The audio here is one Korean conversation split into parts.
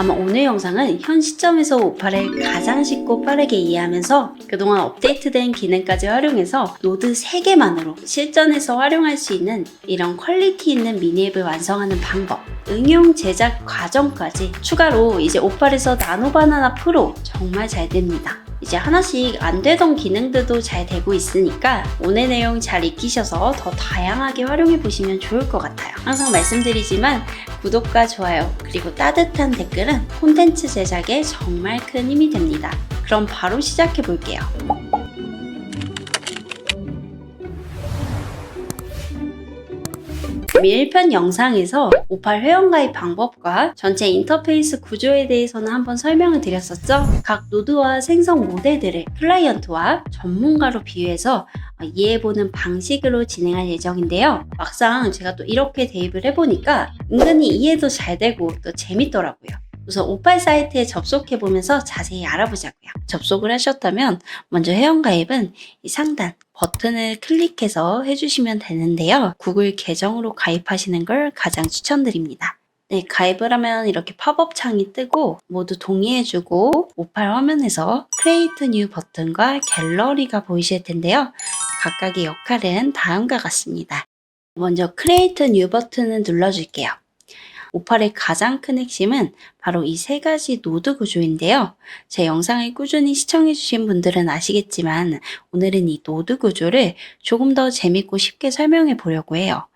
아마 오늘 영상은 현 시점에서 오팔을 가장 쉽고 빠르게 이해하면서 그동안 업데이트된 기능까지 활용해서 노드 3개만으로 실전에서 활용할 수 있는 이런 퀄리티 있는 미니 앱을 완성하는 방법, 응용 제작 과정까지 추가로 이제 오팔에서 나노바나나 프로 정말 잘 됩니다. 이제 하나씩 안 되던 기능들도 잘 되고 있으니까 오늘 내용 잘 익히셔서 더 다양하게 활용해 보시면 좋을 것 같아요. 항상 말씀드리지만 구독과 좋아요 그리고 따뜻한 댓글은 콘텐츠 제작에 정말 큰 힘이 됩니다. 그럼 바로 시작해 볼게요. 이미 1편 영상에서 오팔 회원가입 방법과 전체 인터페이스 구조에 대해서는 한번 설명을 드렸었죠. 각 노드와 생성 모델들을 클라이언트와 전문가로 비유해서 이해해보는 방식으로 진행할 예정인데요. 막상 제가 또 이렇게 대입을 해보니까 은근히 이해도 잘 되고 또 재밌더라고요. 우선 오팔 사이트에 접속해보면서 자세히 알아보자고요. 접속을 하셨다면 먼저 회원가입은 이 상단 버튼을 클릭해서 해주시면 되는데요. 구글 계정으로 가입하시는 걸 가장 추천드립니다. 네, 가입을 하면 이렇게 팝업 창이 뜨고 모두 동의해주고 오팔 화면에서 Create New 버튼과 갤러리가 보이실 텐데요. 각각의 역할은 다음과 같습니다. 먼저 Create New 버튼을 눌러줄게요. 오팔의 가장 큰 핵심은 바로 이 3가지 노드 구조인데요. 제 영상을 꾸준히 시청해주신 분들은 아시겠지만 오늘은 이 노드 구조를 조금 더 재밌고 쉽게 설명해 보려고 해요.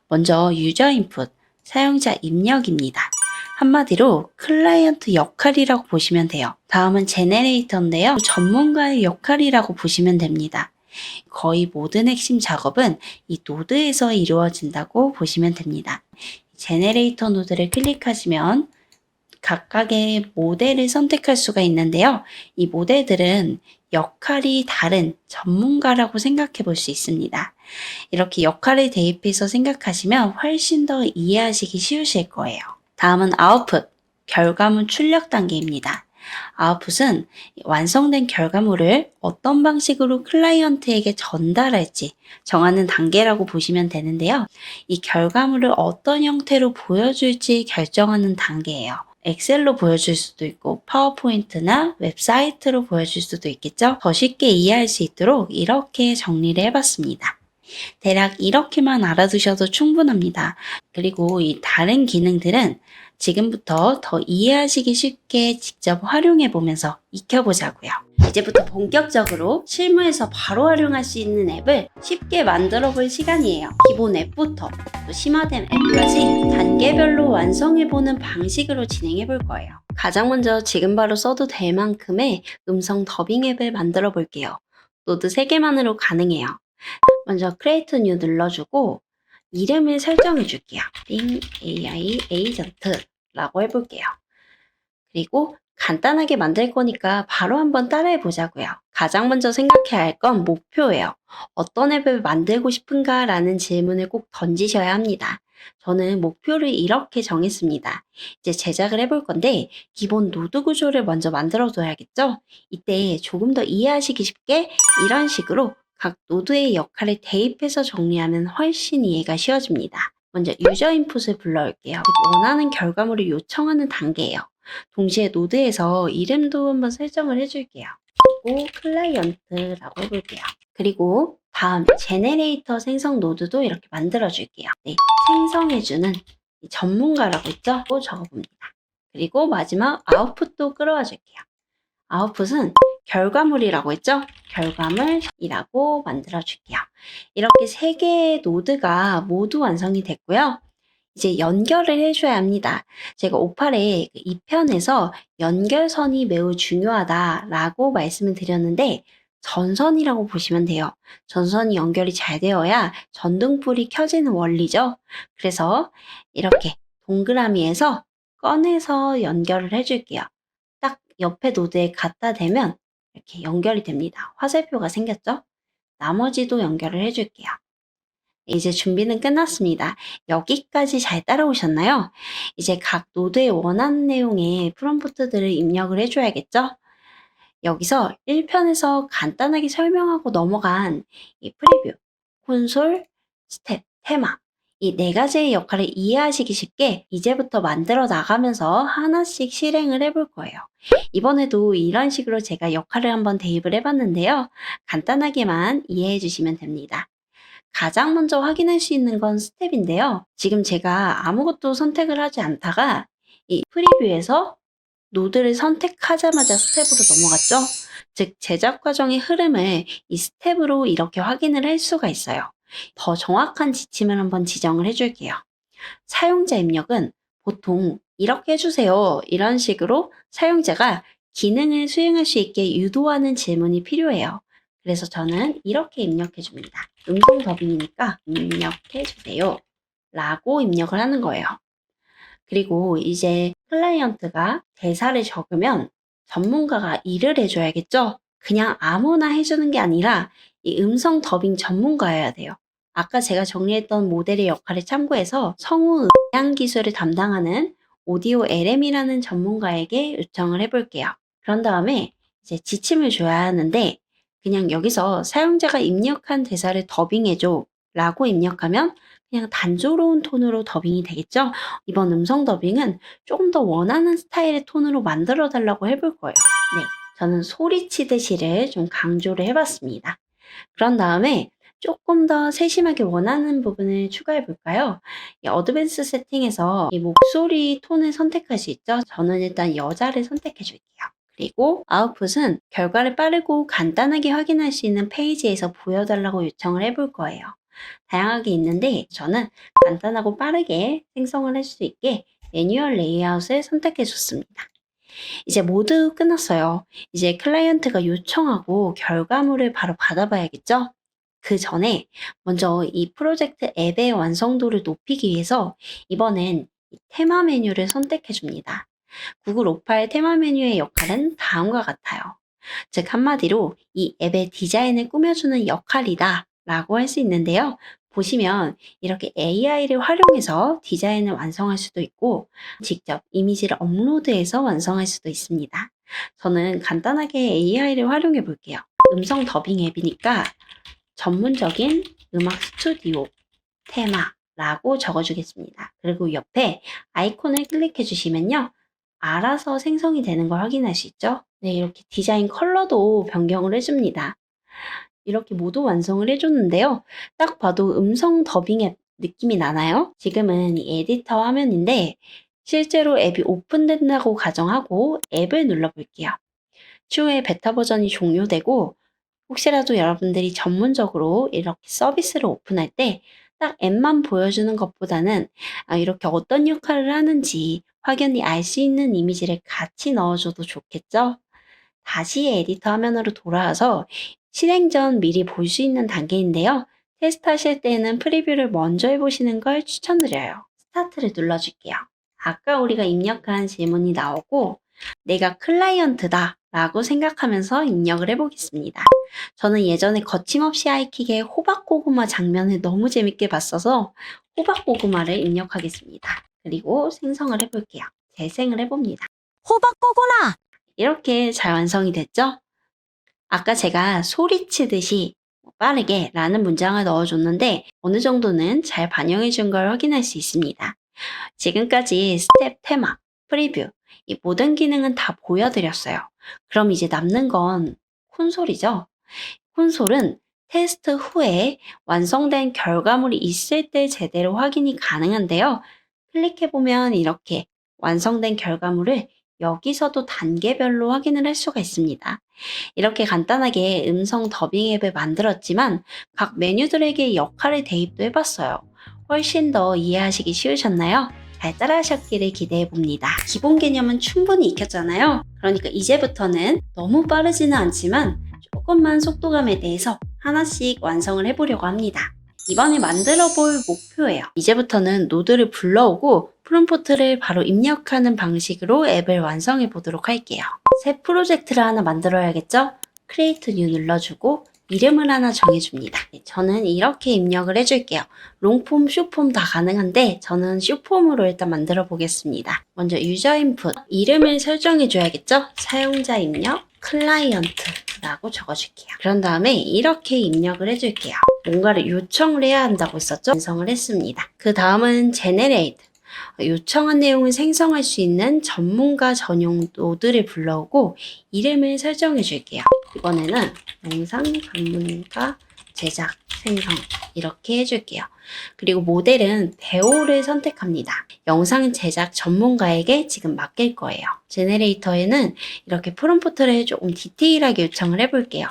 먼저 유저 인풋, 사용자 입력입니다. 한마디로 클라이언트 역할이라고 보시면 돼요. 다음은 제네레이터인데요. 전문가의 역할이라고 보시면 됩니다. 거의 모든 핵심 작업은 이 노드에서 이루어진다고 보시면 됩니다. 제네레이터 노드를 클릭하시면 각각의 모델을 선택할 수가 있는데요. 이 모델들은 역할이 다른 전문가라고 생각해 볼 수 있습니다. 이렇게 역할을 대입해서 생각하시면 훨씬 더 이해하시기 쉬우실 거예요. 다음은 아웃풋, 결과물 출력 단계입니다. 아웃풋은 완성된 결과물을 어떤 방식으로 클라이언트에게 전달할지 정하는 단계라고 보시면 되는데요. 이 결과물을 어떤 형태로 보여줄지 결정하는 단계예요. 엑셀로 보여줄 수도 있고 파워포인트나 웹사이트로 보여줄 수도 있겠죠. 더 쉽게 이해할 수 있도록 이렇게 정리를 해봤습니다. 대략 이렇게만 알아두셔도 충분합니다. 그리고 이 다른 기능들은 지금부터 더 이해하시기 쉽게 직접 활용해 보면서 익혀보자고요. 이제부터 본격적으로 실무에서 바로 활용할 수 있는 앱을 쉽게 만들어 볼 시간이에요. 기본 앱부터 또 심화된 앱까지 단계별로 완성해 보는 방식으로 진행해 볼 거예요. 가장 먼저 지금 바로 써도 될 만큼의 음성 더빙 앱을 만들어 볼게요. 노드 3개만으로 가능해요. 먼저 Create New 눌러주고 이름을 설정해 줄게요. Bing AI Agent라고 해볼게요. 그리고 간단하게 만들 거니까 바로 한번 따라해 보자고요. 가장 먼저 생각해야 할 건 목표예요. 어떤 앱을 만들고 싶은가 라는 질문을 꼭 던지셔야 합니다. 저는 목표를 이렇게 정했습니다. 이제 제작을 해볼 건데 기본 노드 구조를 먼저 만들어 둬야겠죠? 이때 조금 더 이해하시기 쉽게 이런 식으로 각 노드의 역할을 대입해서 정리하면 훨씬 이해가 쉬워집니다. 먼저 유저 인풋을 불러올게요. 원하는 결과물을 요청하는 단계예요. 동시에 노드에서 이름도 한번 설정을 해줄게요. 그리고 클라이언트라고 해볼게요. 그리고 다음 제네레이터 생성 노드도 이렇게 만들어줄게요. 네, 생성해주는 전문가라고 있죠? 또 적어봅니다. 그리고 마지막 아웃풋도 끌어와 줄게요. 아웃풋은 결과물이라고 했죠? 결과물이라고 만들어줄게요. 이렇게 3개의 노드가 모두 완성이 됐고요. 이제 연결을 해줘야 합니다. 제가 오팔의 2편에서 연결선이 매우 중요하다라고 말씀을 드렸는데 전선이라고 보시면 돼요. 전선이 연결이 잘 되어야 전등불이 켜지는 원리죠. 그래서 이렇게 동그라미에서 꺼내서 연결을 해줄게요. 딱 옆에 노드에 갖다 대면 이렇게 연결이 됩니다. 화살표가 생겼죠? 나머지도 연결을 해줄게요. 이제 준비는 끝났습니다. 여기까지 잘 따라오셨나요? 이제 각 노드에 원하는 내용의 프롬프트들을 입력을 해줘야겠죠? 여기서 1편에서 간단하게 설명하고 넘어간 이 프리뷰, 콘솔, 스텝, 테마 이 네 가지의 역할을 이해하시기 쉽게 이제부터 만들어 나가면서 하나씩 실행을 해볼 거예요. 이번에도 이런 식으로 제가 역할을 한번 대입을 해봤는데요. 간단하게만 이해해 주시면 됩니다. 가장 먼저 확인할 수 있는 건 스텝인데요. 지금 제가 아무것도 선택을 하지 않다가 이 프리뷰에서 노드를 선택하자마자 스텝으로 넘어갔죠? 즉, 제작 과정의 흐름을 이 스텝으로 이렇게 확인을 할 수가 있어요. 더 정확한 지침을 한번 지정을 해줄게요. 사용자 입력은 보통 이렇게 해주세요. 이런 식으로 사용자가 기능을 수행할 수 있게 유도하는 질문이 필요해요. 그래서 저는 이렇게 입력해 줍니다. 음성 더빙이니까 입력해 주세요. 라고 입력을 하는 거예요. 그리고 이제 클라이언트가 대사를 적으면 전문가가 일을 해줘야겠죠? 그냥 아무나 해주는 게 아니라 이 음성 더빙 전문가여야 돼요. 아까 제가 정리했던 모델의 역할을 참고해서 성우 음향 기술을 담당하는 오디오 LM이라는 전문가에게 요청을 해볼게요. 그런 다음에 이제 지침을 줘야 하는데 그냥 여기서 사용자가 입력한 대사를 더빙해줘 라고 입력하면 그냥 단조로운 톤으로 더빙이 되겠죠? 이번 음성 더빙은 조금 더 원하는 스타일의 톤으로 만들어 달라고 해볼 거예요. 네, 저는 소리치듯이를 좀 강조를 해봤습니다. 그런 다음에 조금 더 세심하게 원하는 부분을 추가해 볼까요? 이 어드밴스 세팅에서 이 목소리 톤을 선택할 수 있죠? 저는 일단 여자를 선택해 줄게요. 그리고 아웃풋은 결과를 빠르고 간단하게 확인할 수 있는 페이지에서 보여달라고 요청을 해볼 거예요. 다양하게 있는데 저는 간단하고 빠르게 생성을 할 수 있게 매뉴얼 레이아웃을 선택해 줬습니다. 이제 모두 끝났어요. 이제 클라이언트가 요청하고 결과물을 바로 받아봐야겠죠? 그 전에 먼저 이 프로젝트 앱의 완성도를 높이기 위해서 이번엔 테마 메뉴를 선택해 줍니다. 구글 오팔 테마 메뉴의 역할은 다음과 같아요. 즉 한마디로 이 앱의 디자인을 꾸며주는 역할이다 라고 할 수 있는데요. 보시면 이렇게 AI를 활용해서 디자인을 완성할 수도 있고 직접 이미지를 업로드해서 완성할 수도 있습니다. 저는 간단하게 AI를 활용해 볼게요. 음성 더빙 앱이니까 전문적인 음악 스튜디오 테마라고 적어주겠습니다. 그리고 옆에 아이콘을 클릭해 주시면요. 알아서 생성이 되는 걸 확인할 수 있죠. 네, 이렇게 디자인 컬러도 변경을 해줍니다. 이렇게 모두 완성을 해줬는데요. 딱 봐도 음성 더빙 앱 느낌이 나나요? 지금은 이 에디터 화면인데 실제로 앱이 오픈된다고 가정하고 앱을 눌러볼게요. 추후에 베타 버전이 종료되고 혹시라도 여러분들이 전문적으로 이렇게 서비스를 오픈할 때 딱 앱만 보여주는 것보다는 이렇게 어떤 역할을 하는지 확연히 알 수 있는 이미지를 같이 넣어줘도 좋겠죠? 다시 에디터 화면으로 돌아와서 실행 전 미리 볼 수 있는 단계인데요. 테스트 하실 때는 프리뷰를 먼저 해보시는 걸 추천드려요. 스타트를 눌러줄게요. 아까 우리가 입력한 질문이 나오고 내가 클라이언트다 라고 생각하면서 입력을 해보겠습니다. 저는 예전에 거침없이 하이킥의 호박고구마 장면을 너무 재밌게 봤어서 호박고구마를 입력하겠습니다. 그리고 생성을 해볼게요. 재생을 해봅니다. 호박고구마! 이렇게 잘 완성이 됐죠? 아까 제가 소리치듯이 빠르게 라는 문장을 넣어줬는데 어느 정도는 잘 반영해 준 걸 확인할 수 있습니다. 지금까지 스텝 테마, 프리뷰, 이 모든 기능은 다 보여드렸어요. 그럼 이제 남는 건 콘솔이죠. 콘솔은 테스트 후에 완성된 결과물이 있을 때 제대로 확인이 가능한데요. 클릭해보면 이렇게 완성된 결과물을 여기서도 단계별로 확인을 할 수가 있습니다. 이렇게 간단하게 음성 더빙 앱을 만들었지만 각 메뉴들에게 역할을 대입도 해봤어요. 훨씬 더 이해하시기 쉬우셨나요? 잘 따라하셨기를 기대해봅니다. 기본 개념은 충분히 익혔잖아요. 그러니까 이제부터는 너무 빠르지는 않지만 조금만 속도감에 대해서 하나씩 완성을 해보려고 합니다. 이번에 만들어 볼 목표예요. 이제부터는 노드를 불러오고 프롬프트를 바로 입력하는 방식으로 앱을 완성해 보도록 할게요. 새 프로젝트를 하나 만들어야겠죠? 크리에이트 뉴 눌러주고 이름을 하나 정해줍니다. 저는 이렇게 입력을 해줄게요. 롱폼, 숏폼 다 가능한데 저는 숏폼으로 일단 만들어 보겠습니다. 먼저 유저 인풋, 이름을 설정해 줘야겠죠? 사용자 입력, 클라이언트 라고 적어줄게요. 그런 다음에 이렇게 입력을 해줄게요. 뭔가를 요청을 해야 한다고 했었죠? 완성을 했습니다. 그 다음은 Generate. 요청한 내용을 생성할 수 있는 전문가 전용 노드를 불러오고 이름을 설정해 줄게요. 이번에는 영상 전문가 제작 생성 이렇게 해줄게요. 그리고 모델은 배우를 선택합니다. 영상 제작 전문가에게 지금 맡길 거예요. 제네레이터에는 이렇게 프롬프트를 조금 디테일하게 요청을 해볼게요.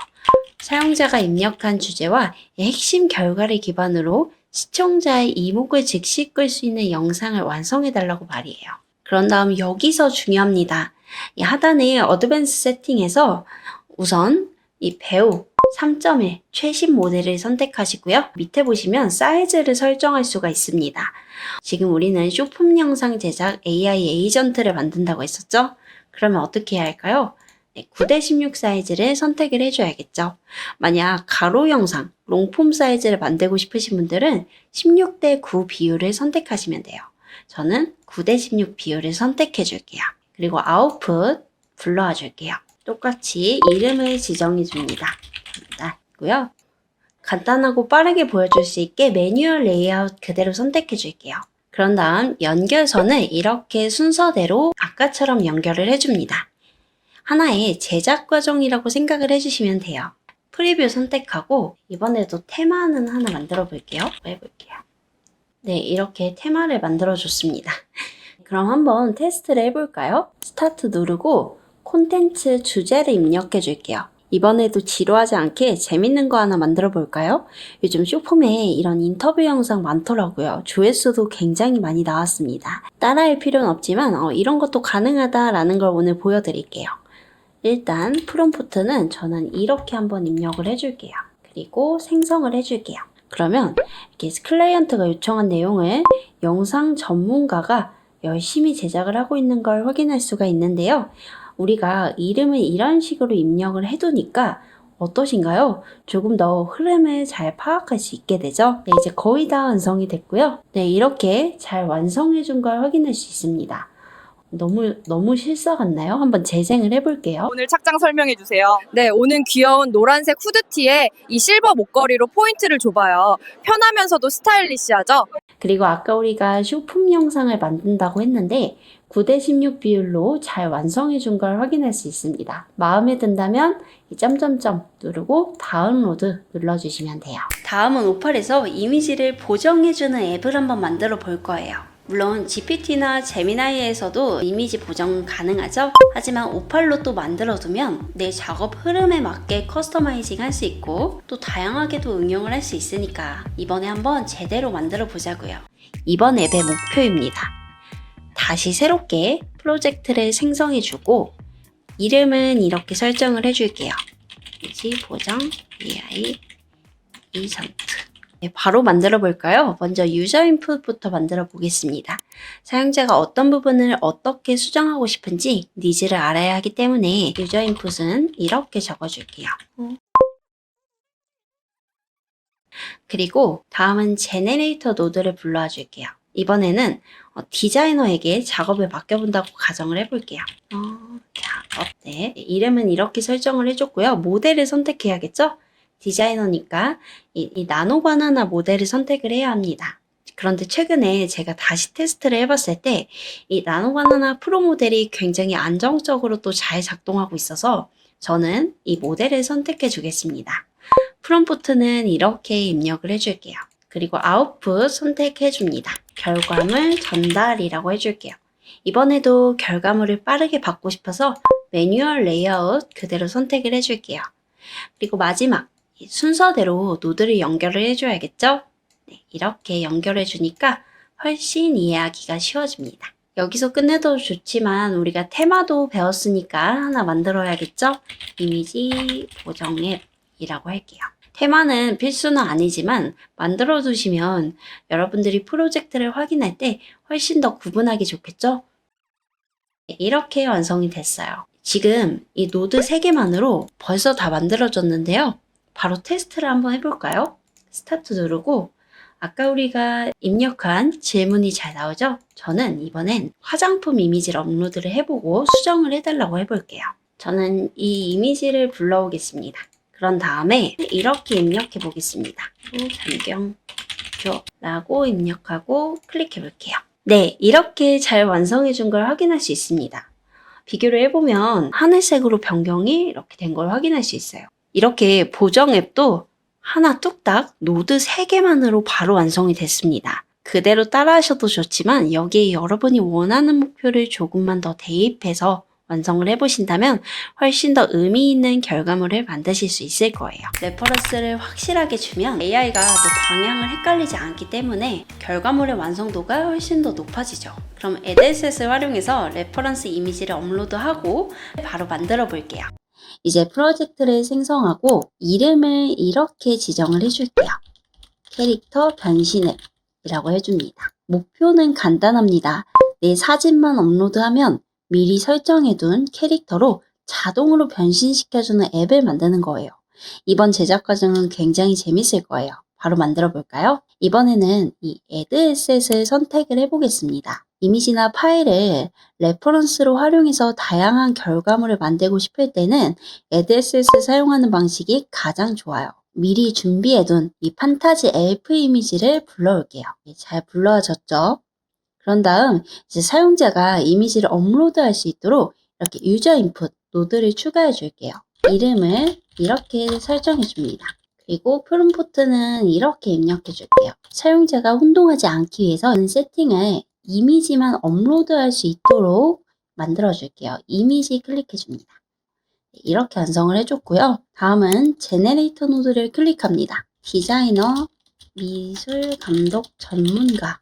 사용자가 입력한 주제와 핵심 결과를 기반으로 시청자의 이목을 즉시 끌 수 있는 영상을 완성해달라고 말이에요. 그런 다음 여기서 중요합니다. 이 하단의 어드밴스 세팅에서 우선 이 배우 3.1 최신 모델을 선택하시고요. 밑에 보시면 사이즈를 설정할 수가 있습니다. 지금 우리는 쇼폼 영상 제작 AI 에이전트를 만든다고 했었죠? 그러면 어떻게 해야 할까요? 9:16 사이즈를 선택을 해줘야겠죠. 만약 가로 영상, 롱폼 사이즈를 만들고 싶으신 분들은 16:9 비율을 선택하시면 돼요. 저는 9:16 비율을 선택해 줄게요. 그리고 아웃풋 불러와 줄게요. 똑같이 이름을 지정해 줍니다. 있고요. 간단하고 빠르게 보여줄 수 있게 매뉴얼 레이아웃 그대로 선택해 줄게요. 그런 다음 연결선을 이렇게 순서대로 아까처럼 연결을 해줍니다. 하나의 제작 과정이라고 생각을 해주시면 돼요. 프리뷰 선택하고 이번에도 테마는 하나 만들어 볼게요. 해볼게요. 네, 이렇게 테마를 만들어 줬습니다. 그럼 한번 테스트를 해볼까요? 스타트 누르고 콘텐츠 주제를 입력해 줄게요. 이번에도 지루하지 않게 재밌는 거 하나 만들어 볼까요? 요즘 쇼폼에 이런 인터뷰 영상 많더라고요. 조회수도 굉장히 많이 나왔습니다. 따라할 필요는 없지만 이런 것도 가능하다라는 걸 오늘 보여드릴게요. 일단 프롬프트는 저는 이렇게 한번 입력을 해줄게요. 그리고 생성을 해줄게요. 그러면 이렇게 클라이언트가 요청한 내용을 영상 전문가가 열심히 제작을 하고 있는 걸 확인할 수가 있는데요. 우리가 이름을 이런 식으로 입력을 해두니까 어떠신가요? 조금 더 흐름을 잘 파악할 수 있게 되죠? 네, 이제 거의 다 완성이 됐고요. 네, 이렇게 잘 완성해 준 걸 확인할 수 있습니다. 너무 실사 같나요? 한번 재생을 해볼게요. 오늘 착장 설명해 주세요. 네, 오늘 귀여운 노란색 후드티에 이 실버 목걸이로 포인트를 줘봐요. 편하면서도 스타일리시하죠? 그리고 아까 우리가 쇼품 영상을 만든다고 했는데 9:16 비율로 잘 완성해 준 걸 확인할 수 있습니다. 마음에 든다면 이 점점점 누르고 다운로드 눌러주시면 돼요. 다음은 오팔에서 이미지를 보정해주는 앱을 한번 만들어 볼 거예요. 물론 GPT나 제미나이에서도 이미지 보정 가능하죠? 하지만 오팔로 또 만들어두면 내 작업 흐름에 맞게 커스터마이징 할 수 있고 또 다양하게도 응용을 할 수 있으니까 이번에 한번 제대로 만들어 보자고요. 이번 앱의 목표입니다. 다시 새롭게 프로젝트를 생성해주고 이름은 이렇게 설정을 해줄게요. 이미지 보정 AI 에이전트. 네, 바로 만들어 볼까요? 먼저 유저 인풋부터 만들어 보겠습니다. 사용자가 어떤 부분을 어떻게 수정하고 싶은지 니즈를 알아야 하기 때문에 유저 인풋은 이렇게 적어줄게요. 그리고 다음은 제네레이터 노드를 불러와 줄게요. 이번에는 디자이너에게 작업을 맡겨본다고 가정을 해볼게요. 작업. 네, 이름은 이렇게 설정을 해줬고요. 모델을 선택해야겠죠? 디자이너니까 이 나노 바나나 모델을 선택을 해야 합니다. 그런데 최근에 제가 다시 테스트를 해봤을 때 이 나노 바나나 프로 모델이 굉장히 안정적으로 또 잘 작동하고 있어서 저는 이 모델을 선택해 주겠습니다. 프롬프트는 이렇게 입력을 해줄게요. 그리고 아웃풋 선택해 줍니다. 결과물 전달이라고 해줄게요. 이번에도 결과물을 빠르게 받고 싶어서 매뉴얼 레이아웃 그대로 선택을 해줄게요. 그리고 마지막 순서대로 노드를 연결을 해줘야겠죠? 네, 이렇게 연결해 주니까 훨씬 이해하기가 쉬워집니다. 여기서 끝내도 좋지만 우리가 테마도 배웠으니까 하나 만들어야겠죠? 이미지 보정 앱이라고 할게요. 테마는 필수는 아니지만 만들어 두시면 여러분들이 프로젝트를 확인할 때 훨씬 더 구분하기 좋겠죠? 네, 이렇게 완성이 됐어요. 지금 이 노드 3개만으로 벌써 다 만들어졌는데요. 바로 테스트를 한번 해볼까요? 스타트 누르고 아까 우리가 입력한 질문이 잘 나오죠? 저는 이번엔 화장품 이미지를 업로드를 해보고 수정을 해달라고 해볼게요. 저는 이 이미지를 불러오겠습니다. 그런 다음에 이렇게 입력해 보겠습니다. 변경표라고 입력하고 클릭해 볼게요. 네, 이렇게 잘 완성해 준 걸 확인할 수 있습니다. 비교를 해보면 하늘색으로 변경이 이렇게 된 걸 확인할 수 있어요. 이렇게 보정 앱도 하나 뚝딱 노드 3개만으로 바로 완성이 됐습니다. 그대로 따라하셔도 좋지만 여기에 여러분이 원하는 목표를 조금만 더 대입해서 완성을 해보신다면 훨씬 더 의미 있는 결과물을 만드실 수 있을 거예요. 레퍼런스를 확실하게 주면 AI가 또 방향을 헷갈리지 않기 때문에 결과물의 완성도가 훨씬 더 높아지죠. 그럼 에드셋을 활용해서 레퍼런스 이미지를 업로드하고 바로 만들어 볼게요. 이제 프로젝트를 생성하고 이름을 이렇게 지정을 해줄게요. 캐릭터 변신앱 이라고 해줍니다. 목표는 간단합니다. 내 사진만 업로드하면 미리 설정해둔 캐릭터로 자동으로 변신시켜주는 앱을 만드는 거예요. 이번 제작 과정은 굉장히 재밌을 거예요. 바로 만들어 볼까요? 이번에는 이 Add Asset을 선택을 해보겠습니다. 이미지나 파일을 레퍼런스로 활용해서 다양한 결과물을 만들고 싶을 때는 Add Asset을 사용하는 방식이 가장 좋아요. 미리 준비해둔 이 판타지 엘프 이미지를 불러올게요. 잘 불러졌죠? 그런 다음 이제 사용자가 이미지를 업로드할 수 있도록 이렇게 유저 인풋 노드를 추가해 줄게요. 이름을 이렇게 설정해 줍니다. 그리고 프롬프트는 이렇게 입력해 줄게요. 사용자가 혼동하지 않기 위해서 세팅을 이미지만 업로드할 수 있도록 만들어 줄게요. 이미지 클릭해 줍니다. 이렇게 완성을 해줬고요. 다음은 제네레이터 노드를 클릭합니다. 디자이너, 미술, 감독, 전문가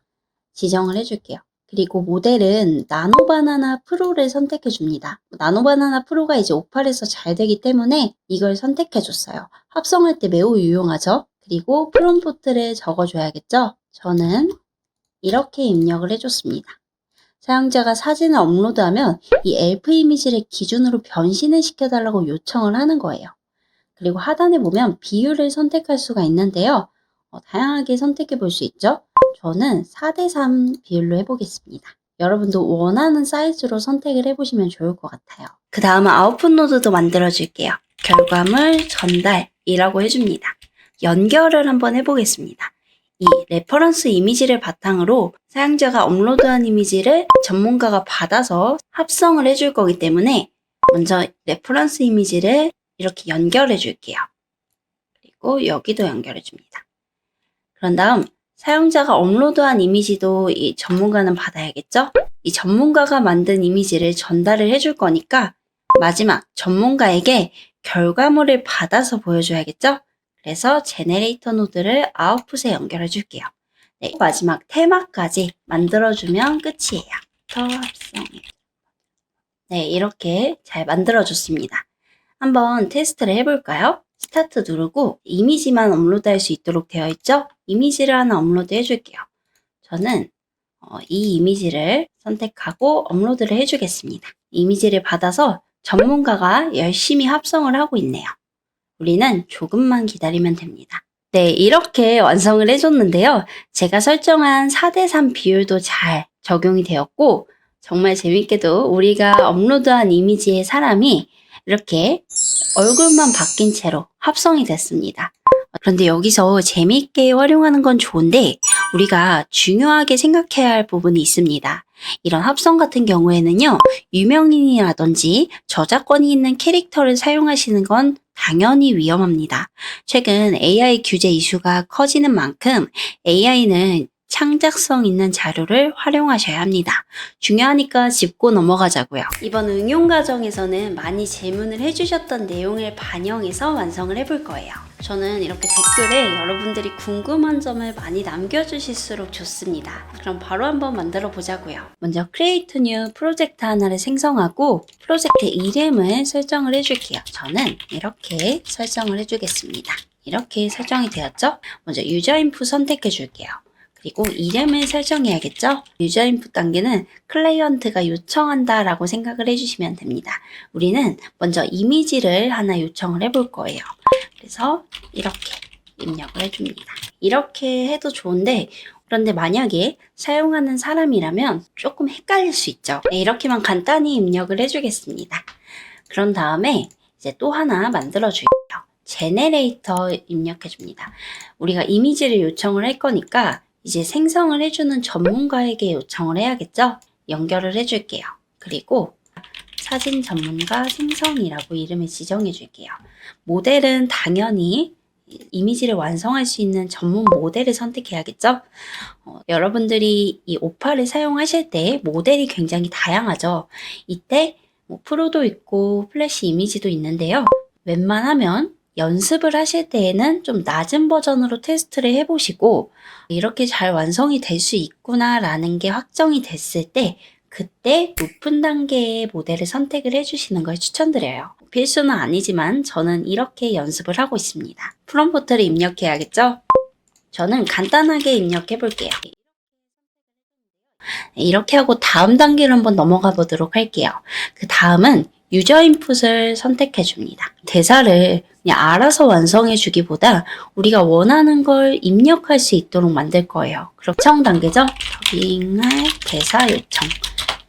지정을 해줄게요. 그리고 모델은 나노바나나 프로를 선택해 줍니다. 나노바나나 프로가 이제 오팔에서 잘 되기 때문에 이걸 선택해 줬어요. 합성할 때 매우 유용하죠. 그리고 프롬프트를 적어줘야겠죠. 저는 이렇게 입력을 해줬습니다. 사용자가 사진을 업로드하면 이 엘프 이미지를 기준으로 변신을 시켜달라고 요청을 하는 거예요. 그리고 하단에 보면 비율을 선택할 수가 있는데요. 다양하게 선택해 볼 수 있죠. 저는 4:3 비율로 해보겠습니다. 여러분도 원하는 사이즈로 선택을 해보시면 좋을 것 같아요. 그 다음은 아웃풋 노드도 만들어 줄게요. 결과물 전달이라고 해줍니다. 연결을 한번 해보겠습니다. 이 레퍼런스 이미지를 바탕으로 사용자가 업로드한 이미지를 전문가가 받아서 합성을 해줄 거기 때문에 먼저 레퍼런스 이미지를 이렇게 연결해 줄게요. 그리고 여기도 연결해 줍니다. 그런 다음 사용자가 업로드한 이미지도 이 전문가는 받아야겠죠? 이 전문가가 만든 이미지를 전달을 해줄 거니까 마지막 전문가에게 결과물을 받아서 보여줘야겠죠? 그래서 제네레이터 노드를 아웃풋에 연결해 줄게요. 네, 마지막 테마까지 만들어주면 끝이에요. 더 합성해. 네, 이렇게 잘 만들어줬습니다. 한번 테스트를 해볼까요? 스타트 누르고 이미지만 업로드할 수 있도록 되어 있죠? 이미지를 하나 업로드 해줄게요. 저는 이 이미지를 선택하고 업로드를 해주겠습니다. 이미지를 받아서 전문가가 열심히 합성을 하고 있네요. 우리는 조금만 기다리면 됩니다. 네, 이렇게 완성을 해줬는데요. 제가 설정한 4:3 비율도 잘 적용이 되었고 정말 재밌게도 우리가 업로드한 이미지의 사람이 이렇게 얼굴만 바뀐 채로 합성이 됐습니다. 그런데 여기서 재미있게 활용하는 건 좋은데 우리가 중요하게 생각해야 할 부분이 있습니다. 이런 합성 같은 경우에는요, 유명인이라든지 저작권이 있는 캐릭터를 사용하시는 건 당연히 위험합니다. 최근 AI 규제 이슈가 커지는 만큼 AI는 창작성 있는 자료를 활용하셔야 합니다. 중요하니까 짚고 넘어가자고요. 이번 응용 과정에서는 많이 질문을 해주셨던 내용을 반영해서 완성을 해볼 거예요. 저는 이렇게 댓글에 여러분들이 궁금한 점을 많이 남겨주실수록 좋습니다. 그럼 바로 한번 만들어 보자고요. 먼저 Create New 프로젝트 하나를 생성하고 프로젝트 이름을 설정을 해줄게요. 저는 이렇게 설정을 해주겠습니다. 이렇게 설정이 되었죠? 먼저 유저 인풋 선택해 줄게요. 그리고 이름을 설정해야겠죠? 유저 인풋 단계는 클라이언트가 요청한다 라고 생각을 해주시면 됩니다. 우리는 먼저 이미지를 하나 요청을 해볼 거예요. 그래서 이렇게 입력을 해줍니다. 이렇게 해도 좋은데 그런데 만약에 사용하는 사람이라면 조금 헷갈릴 수 있죠. 네, 이렇게만 간단히 입력을 해주겠습니다. 그런 다음에 이제 또 하나 만들어 줄게요. 제네레이터 입력해 줍니다. 우리가 이미지를 요청을 할 거니까 이제 생성을 해주는 전문가에게 요청을 해야겠죠? 연결을 해줄게요. 그리고 사진 전문가 생성이라고 이름을 지정해 줄게요. 모델은 당연히 이미지를 완성할 수 있는 전문 모델을 선택해야겠죠? 여러분들이 이 오파를 사용하실 때 모델이 굉장히 다양하죠. 이때 뭐 프로도 있고 플래시 이미지도 있는데요. 웬만하면 연습을 하실 때에는 좀 낮은 버전으로 테스트를 해보시고 이렇게 잘 완성이 될 수 있구나 라는 게 확정이 됐을 때 그때 높은 단계의 모델을 선택을 해주시는 걸 추천드려요. 필수는 아니지만 저는 이렇게 연습을 하고 있습니다. 프롬프트를 입력해야겠죠? 저는 간단하게 입력해 볼게요. 이렇게 하고 다음 단계로 한번 넘어가 보도록 할게요. 그 다음은 유저 인풋을 선택해 줍니다. 대사를 그냥 알아서 완성해 주기보다 우리가 원하는 걸 입력할 수 있도록 만들 거예요. 그럼 요청 단계죠? 더빙할 대사 요청.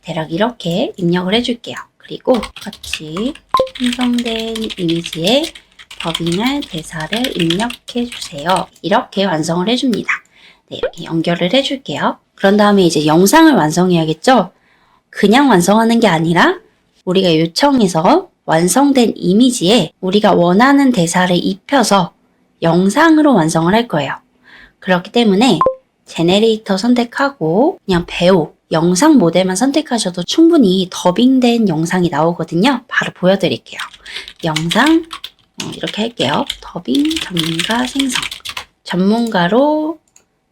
대략 이렇게 입력을 해줄게요. 그리고 같이 생성된 이미지에 더빙할 대사를 입력해 주세요. 이렇게 완성을 해줍니다. 네, 이렇게 연결을 해줄게요. 그런 다음에 이제 영상을 완성해야겠죠? 그냥 완성하는 게 아니라 우리가 요청해서 완성된 이미지에 우리가 원하는 대사를 입혀서 영상으로 완성을 할 거예요. 그렇기 때문에 제네레이터 선택하고 그냥 배우, 영상 모델만 선택하셔도 충분히 더빙된 영상이 나오거든요. 바로 보여드릴게요. 영상 이렇게 할게요. 더빙 전문가 생성. 전문가로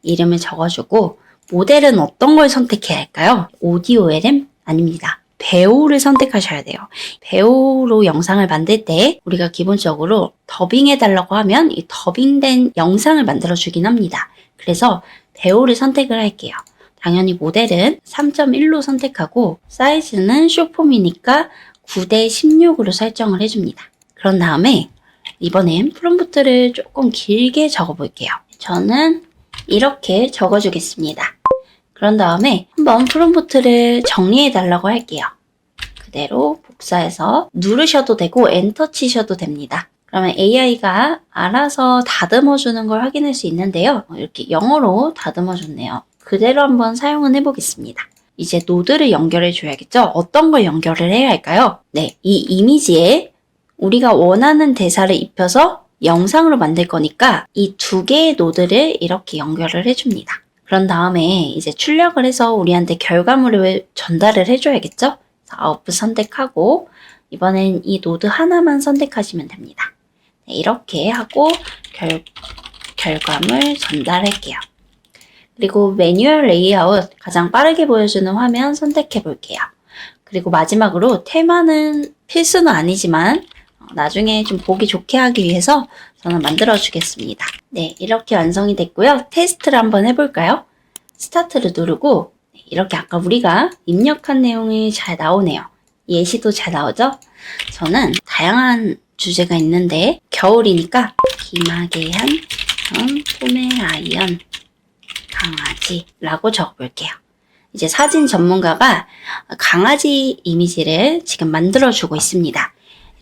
이름을 적어주고 모델은 어떤 걸 선택해야 할까요? 오디오 LM? 아닙니다. 배우를 선택하셔야 돼요. 배우로 영상을 만들 때 우리가 기본적으로 더빙해달라고 하면 이 더빙된 영상을 만들어주긴 합니다. 그래서 배우를 선택을 할게요. 당연히 모델은 3.1로 선택하고 사이즈는 쇼폼이니까 9대 16으로 설정을 해줍니다. 그런 다음에 이번엔 프롬프트를 조금 길게 적어볼게요. 저는 이렇게 적어주겠습니다. 그런 다음에 한번 프롬프트를 정리해 달라고 할게요. 그대로 복사해서 누르셔도 되고 엔터 치셔도 됩니다. 그러면 AI가 알아서 다듬어 주는 걸 확인할 수 있는데요. 이렇게 영어로 다듬어 줬네요. 그대로 한번 사용은 해보겠습니다. 이제 노드를 연결해 줘야겠죠? 어떤 걸 연결을 해야 할까요? 네, 이 이미지에 우리가 원하는 대사를 입혀서 영상으로 만들 거니까 이 두 개의 노드를 이렇게 연결을 해줍니다. 그런 다음에 이제 출력을 해서 우리한테 결과물을 전달을 해줘야겠죠? 아웃풋 선택하고 이번엔 이 노드 하나만 선택하시면 됩니다. 네, 이렇게 하고 결과물 전달할게요. 그리고 매뉴얼 레이아웃 가장 빠르게 보여주는 화면 선택해 볼게요. 그리고 마지막으로 테마는 필수는 아니지만 나중에 좀 보기 좋게 하기 위해서 저는 만들어 주겠습니다. 네, 이렇게 완성이 됐고요. 테스트를 한번 해볼까요? 스타트를 누르고 이렇게 아까 우리가 입력한 내용이 잘 나오네요. 예시도 잘 나오죠? 저는 다양한 주제가 있는데 겨울이니까 기마개한 포메라이언 강아지라고 적어볼게요. 이제 사진 전문가가 강아지 이미지를 지금 만들어주고 있습니다.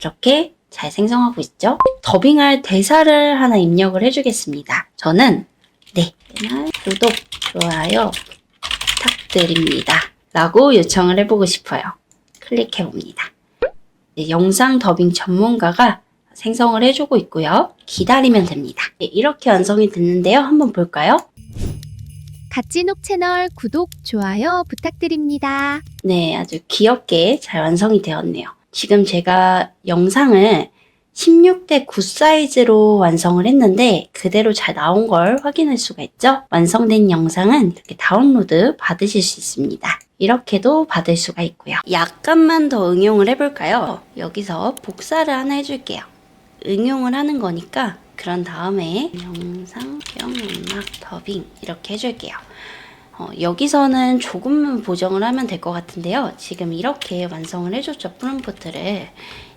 이렇게 잘 생성하고 있죠? 더빙할 대사를 하나 입력을 해주겠습니다. 저는 네, 구독, 좋아요 부탁드립니다. 라고 요청을 해보고 싶어요. 클릭해봅니다. 네, 영상 더빙 전문가가 생성을 해주고 있고요. 기다리면 됩니다. 네, 이렇게 완성이 됐는데요. 한번 볼까요? 갓진옥 채널 구독, 좋아요 부탁드립니다. 네, 아주 귀엽게 잘 완성이 되었네요. 지금 제가 영상을 16대 9 사이즈로 완성을 했는데 그대로 잘 나온 걸 확인할 수가 있죠? 완성된 영상은 이렇게 다운로드 받으실 수 있습니다. 이렇게도 받을 수가 있고요. 약간만 더 응용을 해볼까요? 여기서 복사를 하나 해줄게요. 응용을 하는 거니까 그런 다음에 영상, 음악, 더빙 이렇게 해줄게요. 여기서는 조금만 보정을 하면 될 것 같은데요. 지금 이렇게 완성을 해줬죠. 프롬프트를.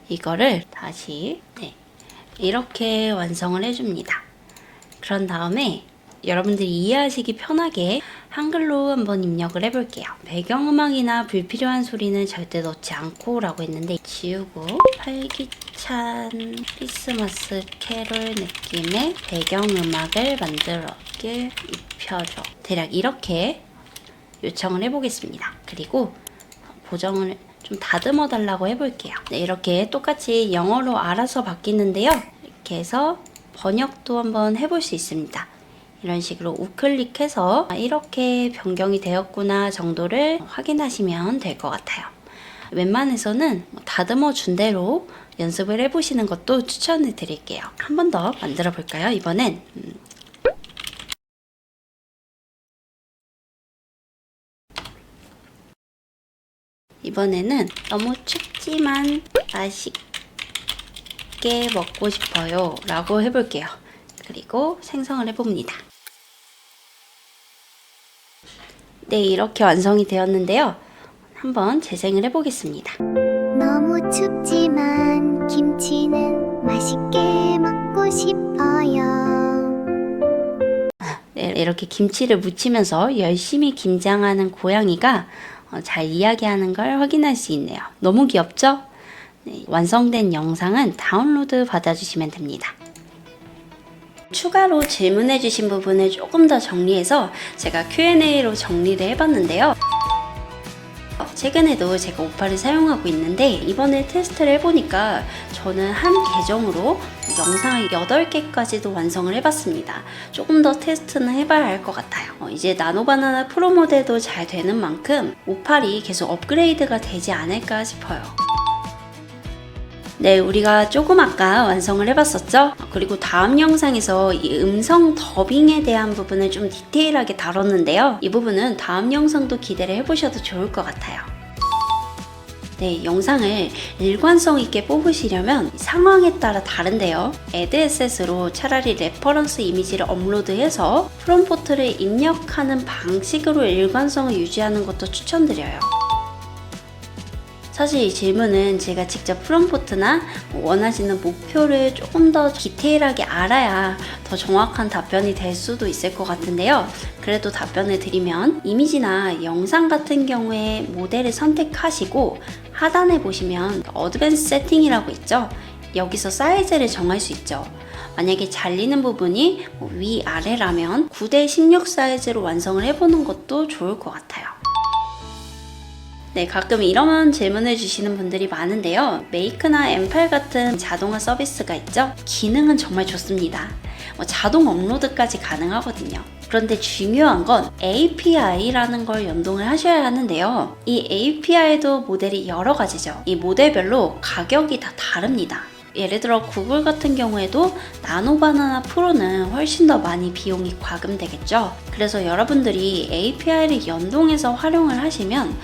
이거를 다시 이렇게 완성을 해줍니다. 그런 다음에 여러분들이 이해하시기 편하게 한글로 한번 입력을 해볼게요. 배경음악이나 불필요한 소리는 절대 넣지 않고 라고 했는데 지우고 활기찬 크리스마스 캐롤 느낌의 배경음악을 만들게 입혀줘. 대략 이렇게 요청을 해보겠습니다. 그리고 보정을 좀 다듬어 달라고 해볼게요. 네, 이렇게 똑같이 영어로 알아서 바뀌는데요. 이렇게 해서 번역도 한번 해볼 수 있습니다. 이런 식으로 우클릭해서 이렇게 변경이 되었구나 정도를 확인하시면 될 것 같아요. 웬만해서는 다듬어 준 대로 연습을 해보시는 것도 추천을 드릴게요. 한 번 더 만들어 볼까요? 이번에는 너무 춥지만 맛있게 먹고 싶어요 라고 해볼게요. 그리고 생성을 해봅니다. 네, 이렇게 완성이 되었는데요. 한번 재생을 해보겠습니다. 너무 춥지만 김치는 맛있게 먹고 싶어요. 네, 이렇게 김치를 무치면서 열심히 김장하는 고양이가 잘 이야기하는 걸 확인할 수 있네요. 너무 귀엽죠? 네, 완성된 영상은 다운로드 받아주시면 됩니다. 추가로 질문해주신 부분을 조금 더 정리해서 제가 Q&A로 정리를 해봤는데요. 최근에도 제가 오파를 사용하고 있는데 이번에 테스트를 해보니까 저는 한 계정으로 영상을 8개까지도 완성을 해봤습니다. 조금 더 테스트는 해봐야 할 것 같아요. 이제 나노바나나 프로 모델도 잘 되는 만큼 오팔이 계속 업그레이드가 되지 않을까 싶어요. 네, 우리가 조금 아까 완성을 해봤었죠? 그리고 다음 영상에서 이 음성 더빙에 대한 부분을 좀 디테일하게 다뤘는데요. 이 부분은 다음 영상도 기대를 해보셔도 좋을 것 같아요. 네, 영상을 일관성 있게 뽑으시려면 상황에 따라 다른데요. 애드에셋으로 차라리 레퍼런스 이미지를 업로드해서 프롬프트를 입력하는 방식으로 일관성을 유지하는 것도 추천드려요. 사실 이 질문은 제가 직접 프롬프트나 원하시는 목표를 조금 더 디테일하게 알아야 더 정확한 답변이 될 수도 있을 것 같은데요. 그래도 답변을 드리면 이미지나 영상 같은 경우에 모델을 선택하시고 하단에 보시면 어드밴스 세팅이라고 있죠. 여기서 사이즈를 정할 수 있죠. 만약에 잘리는 부분이 위아래라면 9:16 사이즈로 완성을 해보는 것도 좋을 것 같아요. 네, 가끔 이런 질문을 주시는 분들이 많은데요. 메이크나 M8 같은 자동화 서비스가 있죠. 기능은 정말 좋습니다. 자동 업로드까지 가능하거든요. 그런데 중요한 건 API라는 걸 연동을 하셔야 하는데요. 이 API도 모델이 여러 가지죠. 이 모델별로 가격이 다 다릅니다. 예를 들어 구글 같은 경우에도 나노바나나 프로는 훨씬 더 많이 비용이 과금되겠죠. 그래서 여러분들이 API를 연동해서 활용을 하시면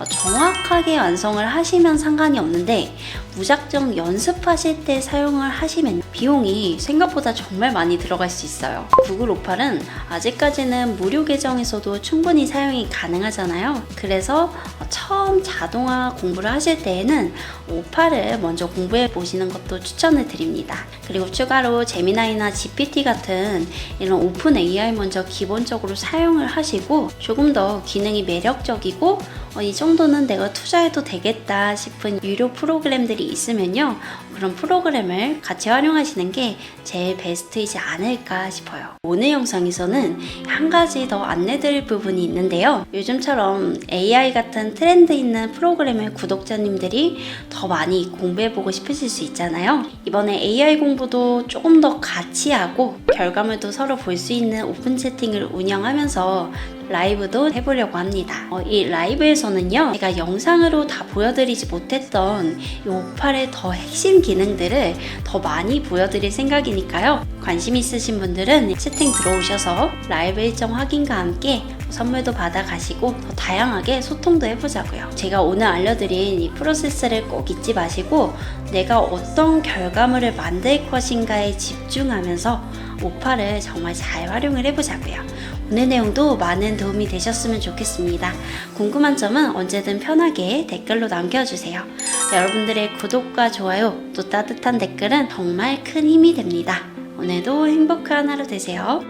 정확하게 완성을 하시면 상관이 없는데 무작정 연습하실 때 사용을 하시면 비용이 생각보다 정말 많이 들어갈 수 있어요. 구글 오팔은 아직까지는 무료 계정에서도 충분히 사용이 가능하잖아요. 그래서 처음 자동화 공부를 하실 때에는 오팔을 먼저 공부해 보시는 것도 추천을 드립니다. 그리고 추가로 제미나이나 GPT 같은 이런 오픈 AI 먼저 기본적으로 사용을 하시고 조금 더 기능이 매력적이고 이 정도는 내가 투자해도 되겠다 싶은 유료 프로그램들이 있으면요. 그런 프로그램을 같이 활용하시는 게 제일 베스트이지 않을까 싶어요. 오늘 영상에서는 한 가지 더 안내드릴 부분이 있는데요. 요즘처럼 AI 같은 트렌드 있는 프로그램을 구독자님들이 더 많이 공부해보고 싶으실 수 있잖아요. 이번에 AI 공부도 조금 더 같이 하고 결과물도 서로 볼 수 있는 오픈 채팅을 운영하면서 라이브도 해보려고 합니다. 이 라이브에서는요, 제가 영상으로 다 보여드리지 못했던 이 오팔의 더 핵심 기능들을 더 많이 보여드릴 생각이니까요. 관심 있으신 분들은 채팅 들어오셔서 라이브 일정 확인과 함께 선물도 받아가시고 더 다양하게 소통도 해보자고요. 제가 오늘 알려드린 이 프로세스를 꼭 잊지 마시고 내가 어떤 결과물을 만들 것인가에 집중하면서 오팔을 정말 잘 활용을 해보자고요. 오늘 내용도 많은 도움이 되셨으면 좋겠습니다. 궁금한 점은 언제든 편하게 댓글로 남겨주세요. 여러분들의 구독과 좋아요, 또 따뜻한 댓글은 정말 큰 힘이 됩니다. 오늘도 행복한 하루 되세요.